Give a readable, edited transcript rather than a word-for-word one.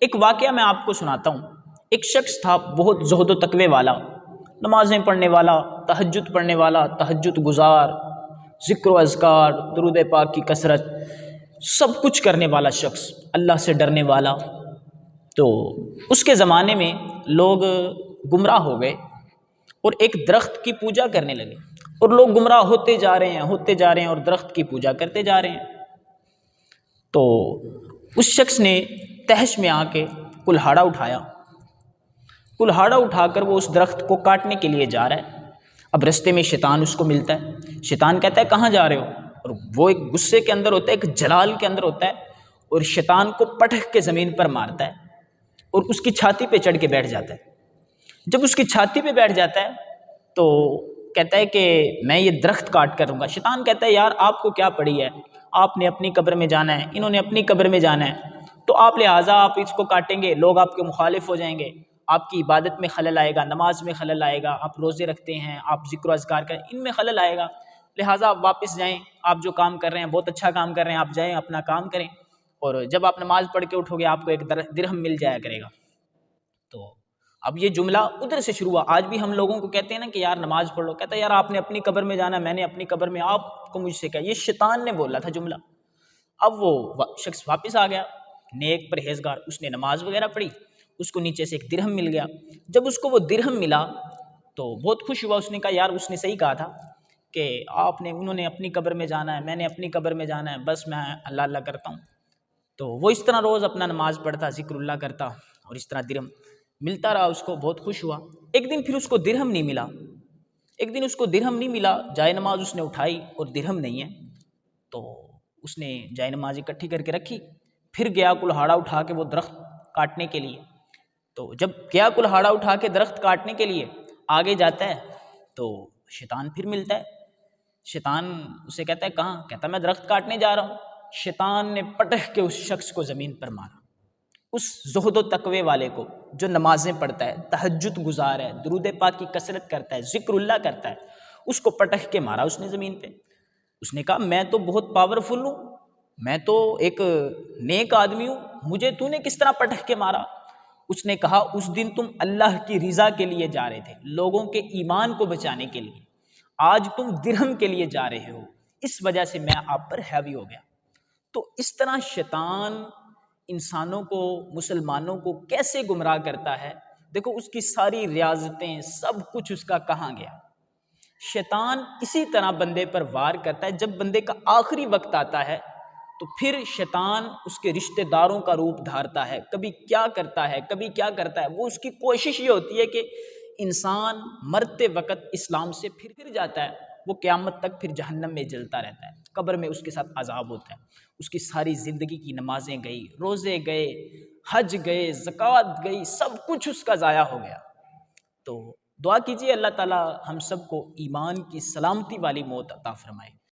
ایک واقعہ میں آپ کو سناتا ہوں۔ ایک شخص تھا بہت زہد و تقوی والا، نمازیں پڑھنے والا، تہجد پڑھنے والا، تہجد گزار، ذکر و اذکار، درود پاک کی کثرت، سب کچھ کرنے والا شخص، اللہ سے ڈرنے والا۔ تو اس کے زمانے میں لوگ گمراہ ہو گئے اور ایک درخت کی پوجا کرنے لگے، اور لوگ گمراہ ہوتے جا رہے ہیں اور درخت کی پوجا کرتے جا رہے ہیں۔ تو اس شخص نے تہش میں آ کے کلہاڑا اٹھا کر وہ اس درخت کو کاٹنے کے لیے جا رہا ہے۔ اب رستے میں شیطان اس کو ملتا ہے، شیطان کہتا ہے کہاں جا رہے ہو؟ اور وہ ایک غصے کے اندر ہوتا ہے، ایک جلال کے اندر ہوتا ہے، اور شیطان کو پٹخ کے زمین پر مارتا ہے اور اس کی چھاتی پہ چڑھ کے بیٹھ جاتا ہے۔ جب اس کی چھاتی پہ بیٹھ جاتا ہے تو کہتا ہے کہ میں یہ درخت کاٹ کر رہوں گا۔ شیطان کہتا ہے یار آپ کو کیا پڑی ہے، آپ نے اپنی قبر میں جانا ہے، انہوں نے اپنی قبر میں جانا ہے، تو آپ لہٰذا آپ اس کو کاٹیں گے، لوگ آپ کے مخالف ہو جائیں گے، آپ کی عبادت میں خلل آئے گا، نماز میں خلل آئے گا، آپ روزے رکھتے ہیں، آپ ذکر و اذکار کریں، ان میں خلل آئے گا، لہٰذا آپ واپس جائیں، آپ جو کام کر رہے ہیں بہت اچھا کام کر رہے ہیں، آپ جائیں اپنا کام کریں، اور جب آپ نماز پڑھ کے اٹھو گے آپ کو ایک درہم مل جایا کرے گا۔ تو اب یہ جملہ ادھر سے شروع ہوا۔ آج بھی ہم لوگوں کو کہتے ہیں نا کہ یار نماز پڑھ لو، کہتا ہے یار آپ نے اپنی قبر میں جانا، میں نے اپنی قبر میں، آپ کو مجھ سے کیا؟ یہ شیطان نے بولا تھا جملہ۔ اب وہ شخص واپس آ گیا، نیک پرہیزگار، اس نے نماز وغیرہ پڑھی، اس کو نیچے سے ایک درہم مل گیا۔ جب اس کو وہ درہم ملا تو بہت خوش ہوا، اس نے کہا یار اس نے صحیح کہا تھا کہ انہوں نے اپنی قبر میں جانا ہے، میں نے اپنی قبر میں جانا ہے، بس میں اللہ اللہ کرتا ہوں۔ تو وہ اس طرح روز اپنا نماز پڑھتا، ذکر اللہ کرتا، اور اس طرح درہم ملتا رہا، اس کو بہت خوش ہوا۔ ایک دن پھر اس کو درہم نہیں ملا، جائے نماز اس نے اٹھائی اور درہم نہیں ہے، تو اس نے جائے نماز اکٹھی کر کے رکھی، پھر گیا کلہاڑا اٹھا کے وہ درخت کاٹنے کے لیے۔ تو جب گیا کلہاڑا اٹھا کے درخت کاٹنے کے لیے آگے جاتا ہے تو شیطان پھر ملتا ہے۔ شیطان اسے کہتا ہے کہاں؟ کہتا میں درخت کاٹنے جا رہا ہوں۔ شیطان نے پٹخ کے اس شخص کو زمین پر مارا، اس زہد و تقوی والے کو جو نمازیں پڑھتا ہے، تہجد گزار ہے، درود پاک کی کثرت کرتا ہے، ذکر اللہ کرتا ہے، اس کو پٹخ کے مارا اس نے زمین پہ۔ اس نے کہا میں تو بہت پاورفل ہوں، میں تو ایک نیک آدمی ہوں، مجھے تو نے کس طرح پٹخ کے مارا؟ اس نے کہا اس دن تم اللہ کی رضا کے لیے جا رہے تھے، لوگوں کے ایمان کو بچانے کے لیے، آج تم درہم کے لیے جا رہے ہو، اس وجہ سے میں آپ پر ہیوی ہو گیا۔ تو اس طرح شیطان انسانوں کو، مسلمانوں کو کیسے گمراہ کرتا ہے، دیکھو اس کی ساری ریاضتیں، سب کچھ اس کا کہاں گیا۔ شیطان اسی طرح بندے پر وار کرتا ہے، جب بندے کا آخری وقت آتا ہے تو پھر شیطان اس کے رشتہ داروں کا روپ دھارتا ہے، کبھی کیا کرتا ہے، وہ اس کی کوشش یہ ہوتی ہے کہ انسان مرتے وقت اسلام سے پھر جاتا ہے، وہ قیامت تک پھر جہنم میں جلتا رہتا ہے، قبر میں اس کے ساتھ عذاب ہوتا ہے، اس کی ساری زندگی کی نمازیں گئی، روزے گئے، حج گئے، زکوٰۃ گئی، سب کچھ اس کا ضائع ہو گیا۔ تو دعا کیجیے اللہ تعالی ہم سب کو ایمان کی سلامتی والی موت عطا فرمائے۔